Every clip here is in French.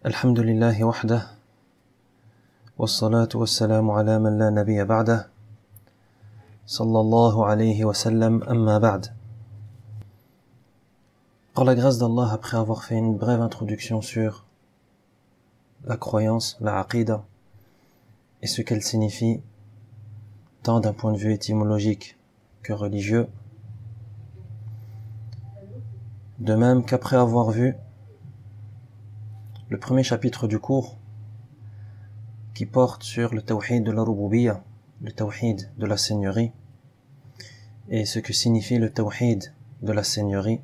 الحمد لله وحده والصلاة والسلام على من لا نبي بعده صلى الله عليه وسلم أما بعد. Par la grâce d'Allah, après avoir fait une brève introduction sur la croyance, la aqida, et ce qu'elle signifie tant d'un point de vue étymologique que religieux, de même qu'après avoir vu le premier chapitre du cours qui porte sur le tawhid de la rububiyya, le tawhid de la seigneurie, et ce que signifie le tawhid de la seigneurie,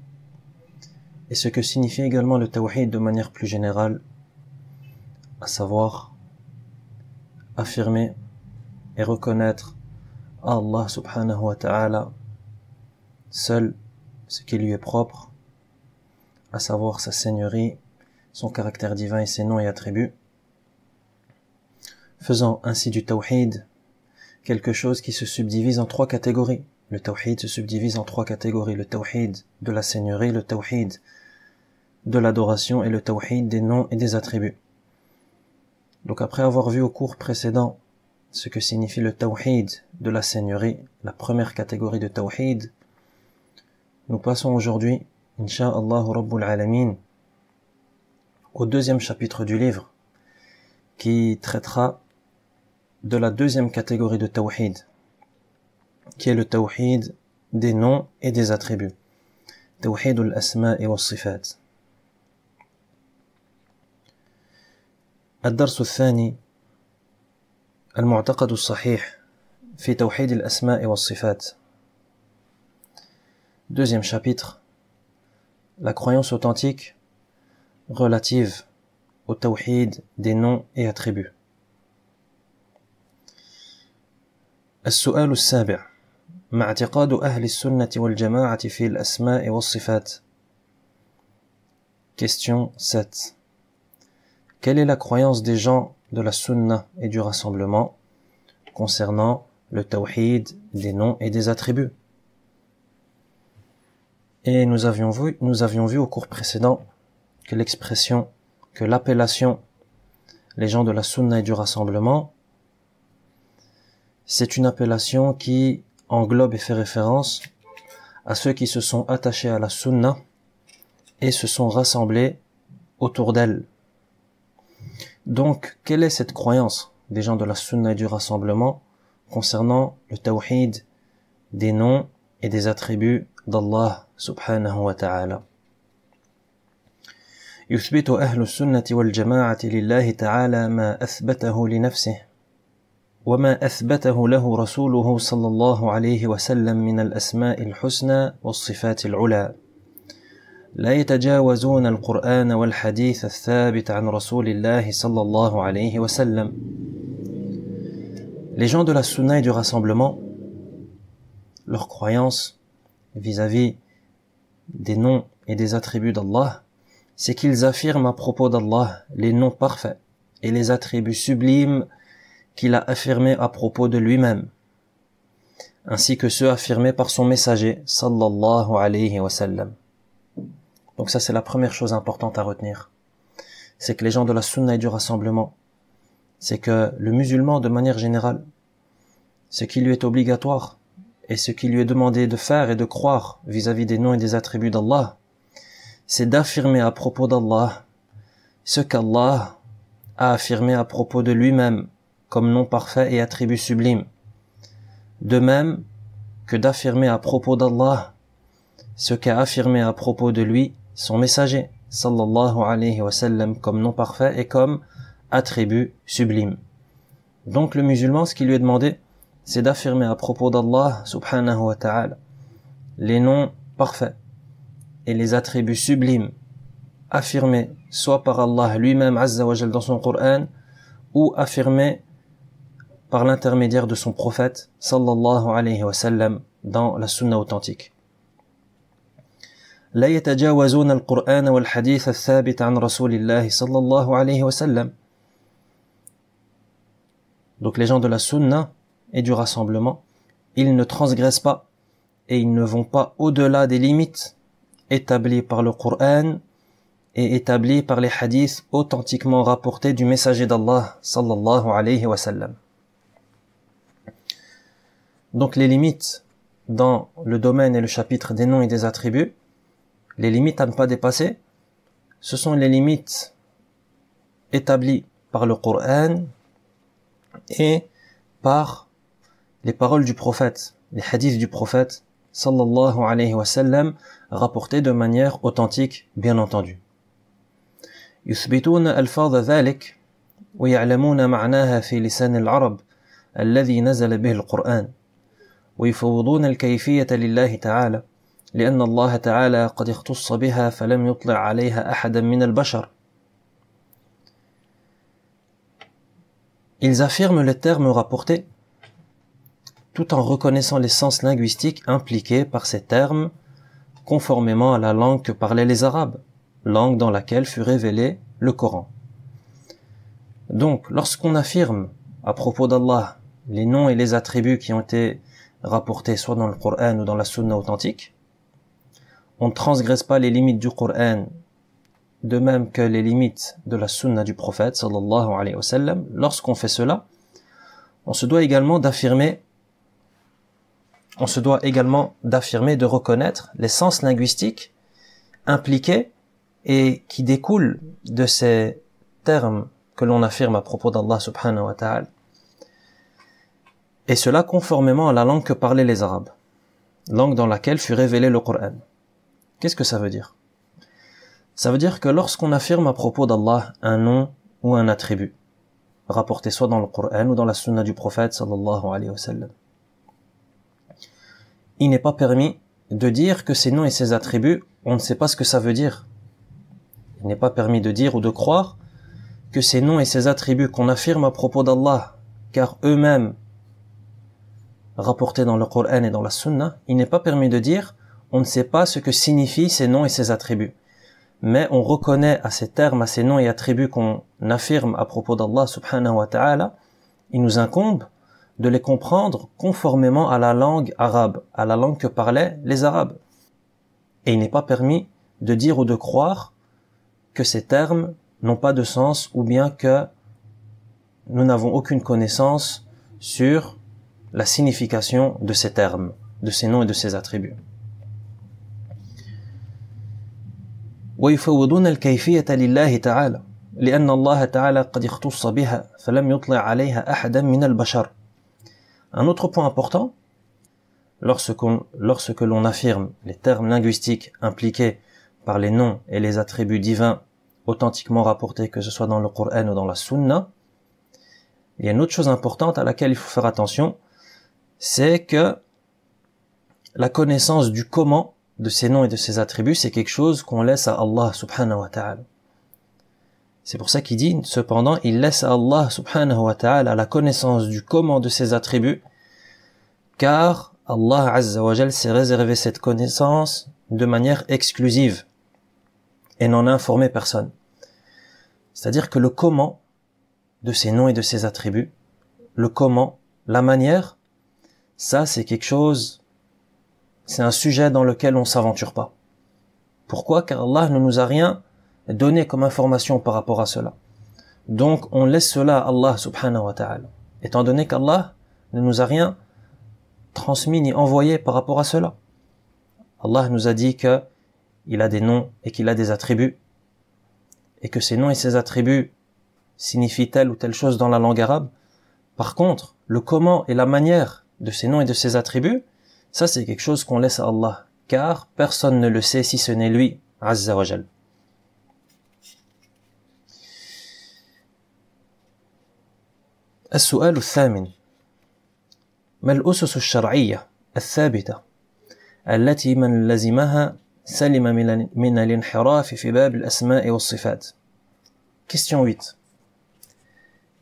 et ce que signifie également le tawhid de manière plus générale, à savoir affirmer et reconnaître à Allah subhanahu wa ta'ala seul ce qui lui est propre, à savoir sa seigneurie, son caractère divin et ses noms et attributs, faisant ainsi du tawhid quelque chose qui se subdivise en trois catégories. Le tawhid se subdivise en trois catégories: le tawhid de la seigneurie, le tawhid de l'adoration et le tawhid des noms et des attributs. Donc après avoir vu au cours précédent ce que signifie le tawhid de la seigneurie, la première catégorie de tawhid, nous passons aujourd'hui, insha'Allah Rabbul Alamin, au deuxième chapitre du livre, qui traitera de la deuxième catégorie de tawhid, qui est le tawhid des noms et des attributs. Tawhid al-asma'i wa sifat. الدرس الثاني المعتقد الصحيح في توحيد الأسماء والصفات. Deuxième chapitre, la croyance authentique relative au tawhid des noms et attributs. السؤال السابع: ما اعتقاد أهل السنة والجماعة في الأسماء والصفات؟ Question 7. Quelle est la croyance des gens de la sunna et du rassemblement concernant le tawhid des noms et des attributs? Et nous avions vu au cours précédent que l'expression, que l'appellation les gens de la sunna et du rassemblement, c'est une appellation qui englobe et fait référence à ceux qui se sont attachés à la sunna et se sont rassemblés autour d'elle. Donc, quelle est cette croyance des gens de la sunna et du rassemblement concernant le tawhid des noms et des attributs d'Allah subhanahu wa ta'ala? يثبت أهل السنة والجماعة لله تعالى ما أثبته لنفسه وما أثبته له رسوله صلى الله عليه وسلم من الأسماء الحسنى والصفات العلى لا يتجاوزون القرآن والحديث الثابت عن رسول الله صلى الله عليه وسلم. Les gens de la sunna et du rassemblement, leur croyance vis-à-vis des noms et des attributs d'Allah, c'est qu'ils affirment à propos d'Allah les noms parfaits et les attributs sublimes qu'il a affirmés à propos de lui-même, ainsi que ceux affirmés par son messager, sallallahu alayhi wa sallam. Donc ça, c'est la première chose importante à retenir. C'est que les gens de la sunna et du rassemblement, c'est que le musulman, de manière générale, ce qui lui est obligatoire et ce qui lui est demandé de faire et de croire vis-à-vis des noms et des attributs d'Allah, c'est d'affirmer à propos d'Allah ce qu'Allah a affirmé à propos de lui-même comme nom parfait et attribut sublime. De même que d'affirmer à propos d'Allah ce qu'a affirmé à propos de lui son messager, sallallahu alayhi wa sallam, comme nom parfait et comme attribut sublime. Donc le musulman, ce qui lui est demandé, c'est d'affirmer à propos d'Allah subhanahu wa ta'ala les noms parfaits et les attributs sublimes affirmés soit par Allah lui-même azza wa jal dans son Coran, ou affirmés par l'intermédiaire de son prophète sallallahu alayhi wa sallam dans la sunna authentique. لا يتجاوزون القرآن والحديث الثابت عن رسول الله صلى الله عليه وسلم. Donc les gens de la sunna et du rassemblement, ils ne transgressent pas et ils ne vont pas au-delà des limites établies par le Coran et établi par les hadiths authentiquement rapportés du messager d'Allah sallallahu alayhi wa sallam. Donc les limites dans le domaine et le chapitre des noms et des attributs, les limites à ne pas dépasser, ce sont les limites établies par le Coran et par les paroles du prophète, les hadiths du prophète sallallahu alayhi wa sallam, rapportés de manière authentique, bien entendu. يثبتون ألفاظ ذلك ويعلمون معناها في لسان العرب الذي نزل به القرآن ويفوضون الكيفية لله تعالى لأن الله تعالى قد اختص بها فلم يطلع عليها أحدا من البشر. Ils affirment les termes rapportés tout en reconnaissant les sens linguistiques impliqués par ces termes conformément à la langue que parlaient les Arabes, langue dans laquelle fut révélé le Coran. Donc, lorsqu'on affirme à propos d'Allah les noms et les attributs qui ont été rapportés soit dans le Coran ou dans la Sunna authentique, on ne transgresse pas les limites du Coran, de même que les limites de la Sunna du prophète sallallahu alayhi wa sallam. Lorsqu'on fait cela, on se doit également d'affirmer, de reconnaître les sens linguistiques impliqués et qui découlent de ces termes que l'on affirme à propos d'Allah subhanahu wa ta'ala. Et cela conformément à la langue que parlaient les Arabes, langue dans laquelle fut révélé le Coran. Qu'est-ce que ça veut dire? Ça veut dire que lorsqu'on affirme à propos d'Allah un nom ou un attribut, rapporté soit dans le Coran ou dans la Sunna du prophète sallallahu alayhi wa sallam, il n'est pas permis de dire que ces noms et ces attributs, on ne sait pas ce que ça veut dire. Il n'est pas permis de dire ou de croire que ces noms et ces attributs qu'on affirme à propos d'Allah, car eux-mêmes rapportés dans le Coran et dans la Sunna, il n'est pas permis de dire on ne sait pas ce que signifient ces noms et ces attributs. Mais on reconnaît à ces termes, à ces noms et attributs qu'on affirme à propos d'Allah subhanahu wa ta'ala, il nous incombe de les comprendre conformément à la langue arabe, à la langue que parlaient les Arabes. Et il n'est pas permis de dire ou de croire que ces termes n'ont pas de sens ou bien que nous n'avons aucune connaissance sur la signification de ces termes, de ces noms et de ces attributs. ويفوضون الكيفية لله تعالى لأن الله تعالى قد اختص بها فلم يطلع عليها أحدا من البشر. Un autre point important, lorsque l'on affirme les termes linguistiques impliqués par les noms et les attributs divins authentiquement rapportés, que ce soit dans le Coran ou dans la Sunna, il y a une autre chose importante à laquelle il faut faire attention, c'est que la connaissance du comment de ces noms et de ces attributs, c'est quelque chose qu'on laisse à Allah subhanahu wa ta'ala. C'est pour ça qu'il dit, cependant, il laisse à Allah subhanahu wa ta'ala la connaissance du comment de ces attributs, car Allah azza wa jal s'est réservé cette connaissance de manière exclusive et n'en a informé personne. C'est-à-dire que le comment de ces noms et de ces attributs, le comment, la manière, ça c'est quelque chose, c'est un sujet dans lequel on s'aventure pas. Pourquoi? Car Allah ne nous a rien donné comme information par rapport à cela. Donc on laisse cela à Allah subhanahu wa ta'ala. Étant donné qu'Allah ne nous a rien transmis ni envoyé par rapport à cela. Allah nous a dit que il a des noms et qu'il a des attributs, et que ces noms et ces attributs signifient telle ou telle chose dans la langue arabe. Par contre, le comment et la manière de ces noms et de ces attributs, ça c'est quelque chose qu'on laisse à Allah, car personne ne le sait si ce n'est lui, azza wa jal. السؤال الثامن: ما الأسس الشرعية الثابتة التي من لزمها سلم من الانحراف في باب الأسماء والصفات. Question 8.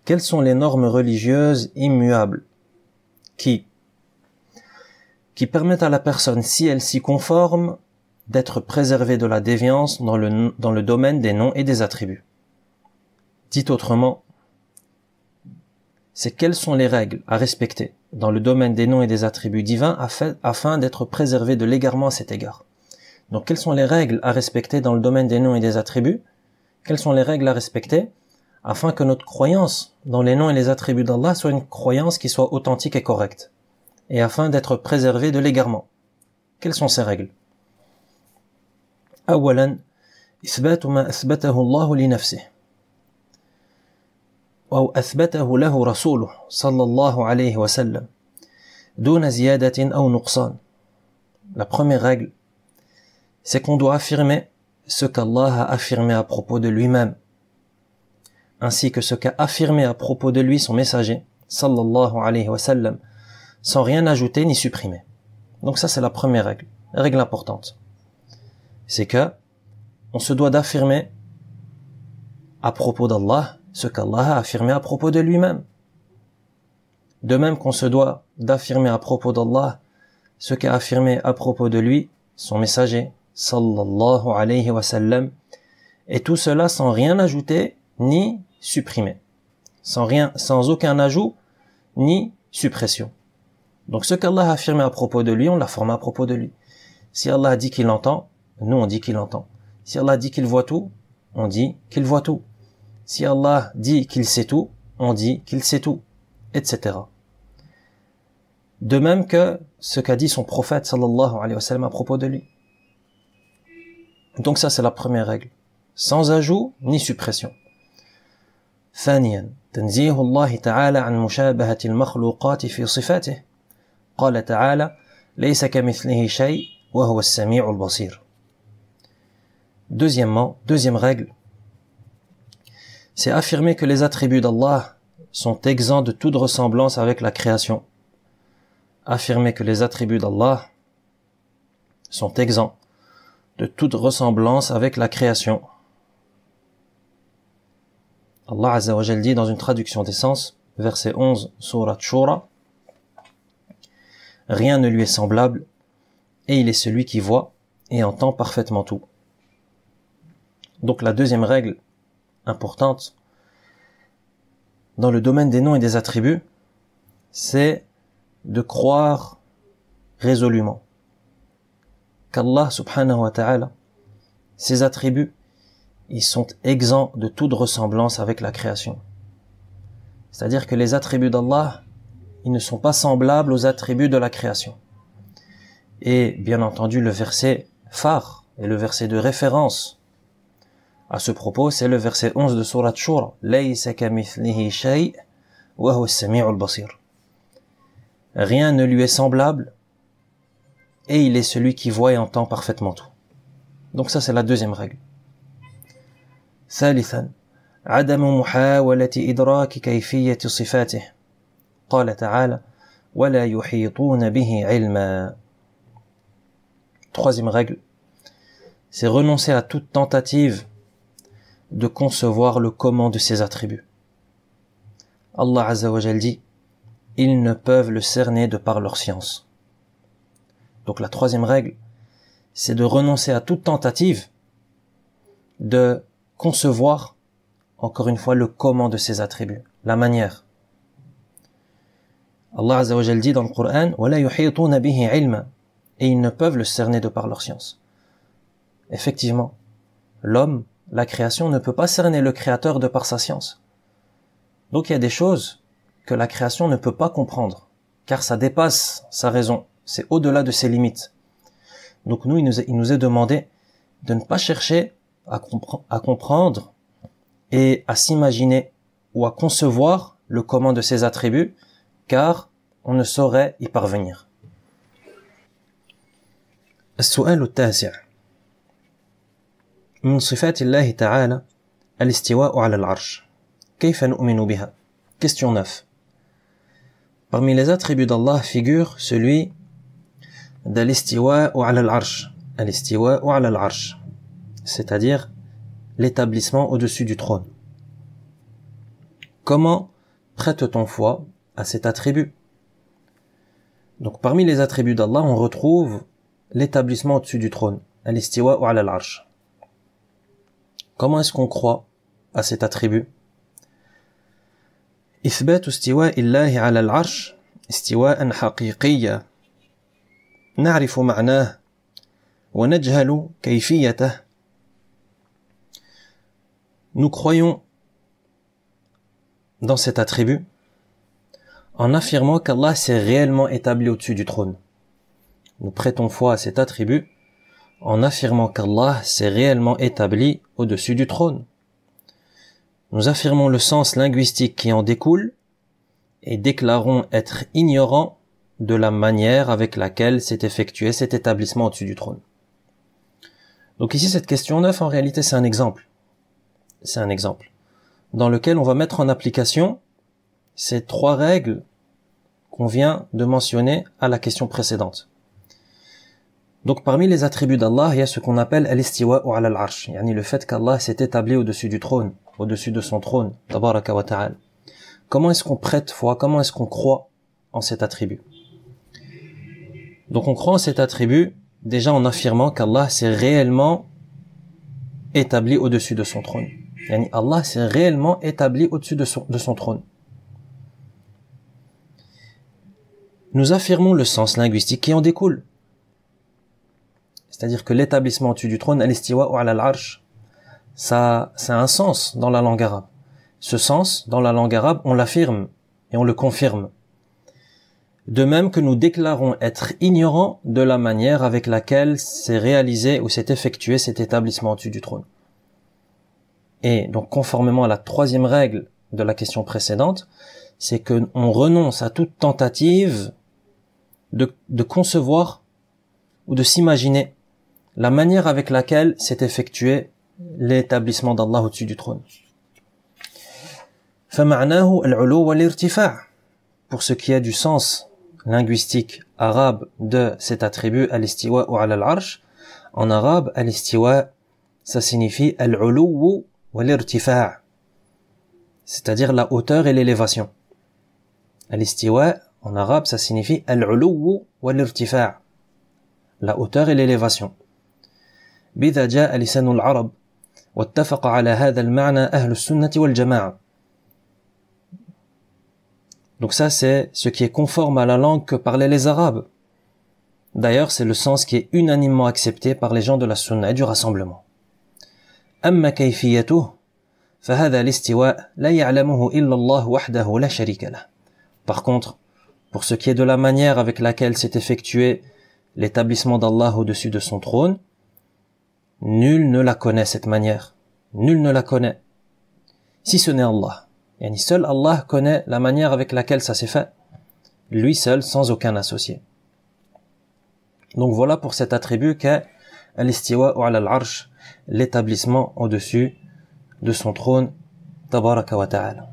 Quelles sont les normes religieuses immuables qui permettent à la personne, si elle s'y conforme, d'être préservée de la déviance dans le domaine des noms et des attributs? Dit autrement, c'est quelles sont les règles à respecter dans le domaine des noms et des attributs divins afin d'être préservé de l'égarement à cet égard. Donc, quelles sont les règles à respecter dans le domaine des noms et des attributs? Quelles sont les règles à respecter afin que notre croyance dans les noms et les attributs d'Allah soit une croyance qui soit authentique et correcte, et afin d'être préservée de l'égarement? Quelles sont ces règles? أولاً إثبات ما أثبته الله لنفسه أو أثبته له رسوله صلى الله عليه وسلم دون زيادة أو نقصان. La première règle, c'est qu'on doit affirmer ce qu'Allah a affirmé à propos de lui-même, ainsi que ce qu'a affirmé à propos de lui son messager, sallallahu alayhi wa sallam, sans rien ajouter ni supprimer. Donc ça, c'est la première règle, règle importante. C'est que on se doit d'affirmer à propos d'Allah ce qu'Allah a affirmé à propos de lui-même. De même qu'on se doit d'affirmer à propos d'Allah ce qu'a affirmé à propos de lui son messager, sallallahu alayhi wa sallam, et tout cela sans rien ajouter ni supprimer, sans aucun ajout ni suppression. Donc ce qu'Allah a affirmé à propos de lui, on l'affirme à propos de lui. Si Allah a dit qu'il entend, nous on dit qu'il entend. Si Allah dit qu'il voit tout, on dit qu'il voit tout. Si Allah dit qu'il sait tout, on dit qu'il sait tout, etc. De même que ce qu'a dit son prophète sallallahu alayhi wa sallam à propos de lui. Donc ça, c'est la première règle. Sans ajout ni suppression. ثانيا تنزيه الله تعالى عن مشابهة المخلوقات في صفاته. قال تعالى ليس كمثله شيء وهو السميع البصير. Deuxièmement, deuxième règle, c'est affirmer que les attributs d'Allah sont exempts de toute ressemblance avec la création. Affirmer que les attributs d'Allah sont exempts de toute ressemblance avec la création. Allah Azza wa Jal dit dans une traduction des sens, verset 11, sourate Shura, rien ne lui est semblable, et il est celui qui voit et entend parfaitement tout. Donc la deuxième règle importante dans le domaine des noms et des attributs, c'est de croire résolument qu'Allah subhanahu wa ta'ala, ses attributs, ils sont exempts de toute ressemblance avec la création. C'est-à-dire que les attributs d'Allah, ils ne sont pas semblables aux attributs de la création. Et bien entendu, le verset phare et le verset de référence à ce propos, c'est le verset 11 de sourate Shura. Laysa kamithlihi shay' wa huwa as-sami'ul basir. Rien ne lui est semblable et il est celui qui voit et entend parfaitement tout. Donc ça, c'est la deuxième règle. ثالثا عدم محاولة إدراك كيفية صفاته. قال تعالى ولا يحيطون به علما. Troisième règle, c'est renoncer à toute tentative de concevoir le comment de ses attributs. Allah Azza wa Jal dit, ils ne peuvent le cerner de par leur science. Donc la troisième règle, c'est de renoncer à toute tentative de concevoir, encore une fois, le comment de ses attributs, la manière. Allah Azza wa Jal dit dans le Coran, وَلَا يُحِيطُونَ بِهِ عِلْمًا, et ils ne peuvent le cerner de par leur science. Effectivement, l'homme, la création, ne peut pas cerner le créateur de par sa science. Donc il y a des choses que la création ne peut pas comprendre, car ça dépasse sa raison, c'est au-delà de ses limites. Donc nous, il nous est demandé de ne pas chercher à comprendre et à s'imaginer ou à concevoir le comment de ses attributs, car on ne saurait y parvenir. السؤال التاسع من صفات الله تعالى الاستواء على العرش كيف نؤمن بها. Question 9. Parmi les attributs d'Allah figure celui de l'istiwa'u ala al-arsh. Al-istiwa'u ala al-arsh, c'est-à-dire l'établissement au-dessus du trône. Comment prête-t-on foi à cet attribut? Donc parmi les attributs d'Allah, on retrouve l'établissement au-dessus du trône. Al-istiwa'u ala al-arsh. Comment est-ce qu'on croit à cet attribut? إثبات استواء الله على العرش استواء حقيقيا نعرف معناه ونجهل كيفيته. Nous croyons dans cet attribut en affirmant qu'Allah s'est réellement établi au-dessus du trône. Nous prêtons foi à cet attribut en affirmant qu'Allah s'est réellement établi au-dessus du trône. Nous affirmons le sens linguistique qui en découle et déclarons être ignorants de la manière avec laquelle s'est effectué cet établissement au-dessus du trône. Donc ici, cette question 9, en réalité, c'est un exemple. C'est un exemple dans lequel on va mettre en application ces trois règles qu'on vient de mentionner à la question précédente. Donc parmi les attributs d'Allah, il y a ce qu'on appelle al-istiwa ou al-arsh, yani le fait qu'Allah s'est établi au-dessus du trône, au-dessus de son trône, tabaraka wa ta'ala. Comment est-ce qu'on prête foi, comment est-ce qu'on croit en cet attribut? Donc on croit en cet attribut déjà en affirmant qu'Allah s'est réellement établi au-dessus de son trône. Yani Allah s'est réellement établi au-dessus de son trône. Nous affirmons le sens linguistique qui en découle. C'est-à-dire que l'établissement au-dessus du trône, al-istiwa ou al-arsh, ça a un sens dans la langue arabe. Ce sens, dans la langue arabe, on l'affirme et on le confirme. De même que nous déclarons être ignorants de la manière avec laquelle s'est réalisé ou s'est effectué cet établissement au-dessus du trône. Et donc, conformément à la troisième règle de la question précédente, c'est que on renonce à toute tentative de concevoir ou de s'imaginer la manière avec laquelle s'est effectué l'établissement d'Allah au-dessus du trône. فَمَعْنَاهُ الْعُلُوُّ وَالْإِرْتِفَاعُ. Pour ce qui a du sens linguistique arabe de cet attribut al-istiwa ou al-arsh, en arabe, al-istiwa, ça signifie al-'uluw wal-irtifa', c'est-à-dire la hauteur et l'élévation. Al-istiwa, en arabe, ça signifie al-'uluw wal-irtifa', la hauteur et l'élévation. بذا جاء لسان العرب واتفق على هذا المعنى أهل السنة والجماعة. Donc ça, c'est ce qui est conforme à la langue que parlaient les Arabes. D'ailleurs, c'est le sens qui est unanimement accepté par les gens de la Sunna et du rassemblement. أما كيفيته فهذا الاستواء لا يعلمه إلا الله وحده لا شريك له. Par contre, pour ce qui est de la manière avec laquelle s'est effectué l'établissement d'Allah au-dessus de son trône, nul ne la connaît cette manière. Nul ne la connaît. Si ce n'est Allah. Yani seul Allah connaît la manière avec laquelle ça s'est fait. Lui seul, sans aucun associé. Donc voilà pour cet attribut qu'est al-istiwa ou al-arsh, l'établissement au-dessus de son trône, tabaraka wa ta'ala.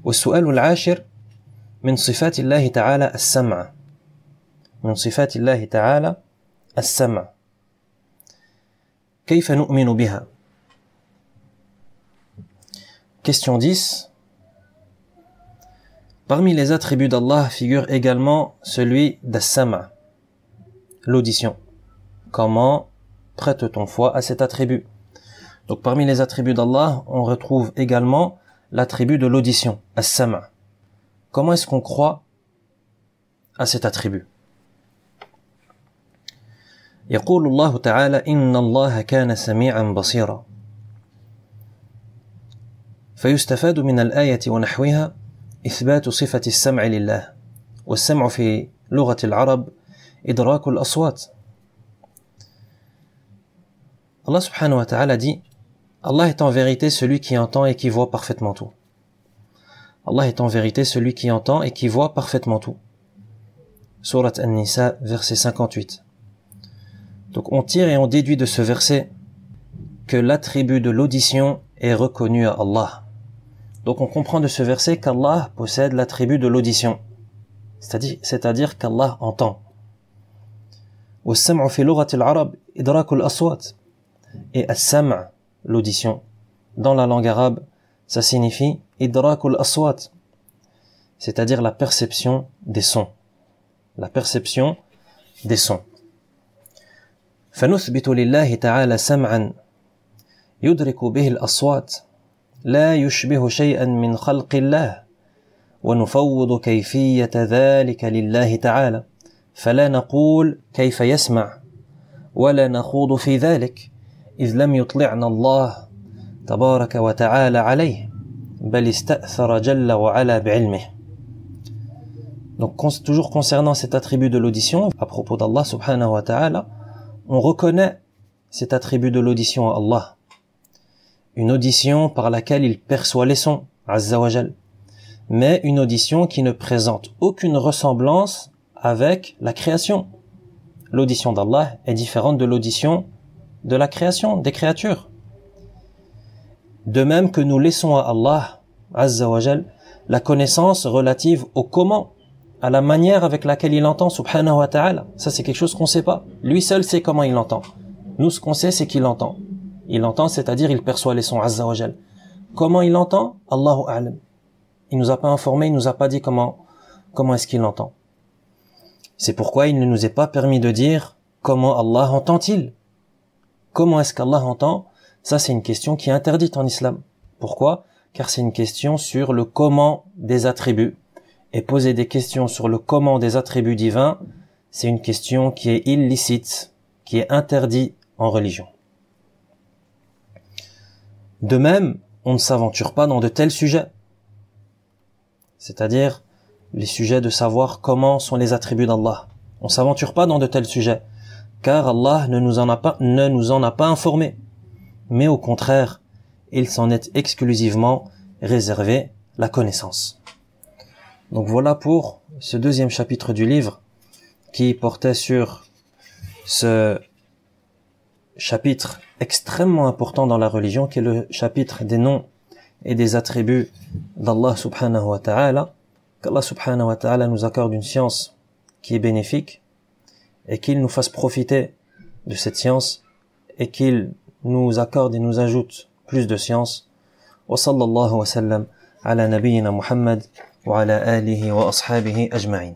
والسؤال العاشر من صفات الله تعالى السمع. من صفات الله تعالى السمع. كيف نؤمن بها؟ Question 10. Parmi les attributs d'Allah figure également celui d'as-sam', l'audition. Comment prête-t-on foi à cet attribut? Donc parmi les attributs d'Allah, on retrouve également l'attribut de l'audition, as-sam'. Comment est-ce qu'on croit à cet attribut? يقول الله تعالى إن الله كان سميعا بصيرا. فيستفاد من الآية ونحوها إثبات صفة السمع لله، والسمع في لغة العرب إدراك الأصوات. Allah subhanahu wa ta'ala dit: Allah est en vérité celui qui entend et qui voit parfaitement tout. Allah est en vérité celui qui entend et qui voit parfaitement tout. Surat An-Nisa, verset 58. Donc on tire et on déduit de ce verset que l'attribut de l'audition est reconnu à Allah. Donc on comprend de ce verset qu'Allah possède l'attribut de l'audition, c'est-à-dire qu'Allah entend. وَالسَّمْعُ فِي لُغَةِ الْعَرَبِ إِدْرَاكُ الْأَصْوَاتِ. Et as-sam', l'audition, dans la langue arabe, ça signifie idrakul aswat, c'est-à-dire la perception des sons. La perception des sons. فنثبت لله تعالى سمعا يدرك به الأصوات لا يشبه شيئا من خلق الله ونفوض كيفية ذلك لله تعالى فلا نقول كيف يسمع ولا نخوض في ذلك إذ لم يطلعنا الله تبارك وتعالى عليه بل استأثر جل وعلا بعلمه. Donc toujours concernant cet attribut de l'audition, à propos d'Allah subhanahu wa ta'ala, on reconnaît cet attribut de l'audition à Allah. Une audition par laquelle il perçoit les sons, azza wa jal, mais une audition qui ne présente aucune ressemblance avec la création. L'audition d'Allah est différente de l'audition de la création, des créatures. De même que nous laissons à Allah, azza wa jal, la connaissance relative au comment, à la manière avec laquelle il entend, subhanahu wa ta'ala. Ça, c'est quelque chose qu'on sait pas. Lui seul sait comment il entend. Nous, ce qu'on sait, c'est qu'il entend. Il entend, c'est-à-dire, il perçoit les sons, azza wa jal. Comment il entend? Allahu a'lam. Il nous a pas informé, il nous a pas dit comment est-ce qu'il entend. C'est pourquoi il ne nous est pas permis de dire comment Allah entend-il. Comment est-ce qu'Allah entend? Ça, c'est une question qui est interdite en islam. Pourquoi? Car c'est une question sur le comment des attributs. Et poser des questions sur le comment des attributs divins, c'est une question qui est illicite, qui est interdite en religion. De même, on ne s'aventure pas dans de tels sujets. C'est-à-dire, les sujets de savoir comment sont les attributs d'Allah. On s'aventure pas dans de tels sujets, car Allah ne nous en a pas informé. Mais au contraire, il s'en est exclusivement réservé la connaissance. Donc voilà pour ce deuxième chapitre du livre qui portait sur ce chapitre extrêmement important dans la religion qui est le chapitre des noms et des attributs d'Allah subhanahu wa ta'ala. Qu'Allah subhanahu wa ta'ala nous accorde une science qui est bénéfique et qu'il nous fasse profiter de cette science et qu'il nous accorde et nous ajoute plus de science. Wa sallallahu wa sallam ala nabiyyina Muhammad وعلى آله وأصحابه أجمعين.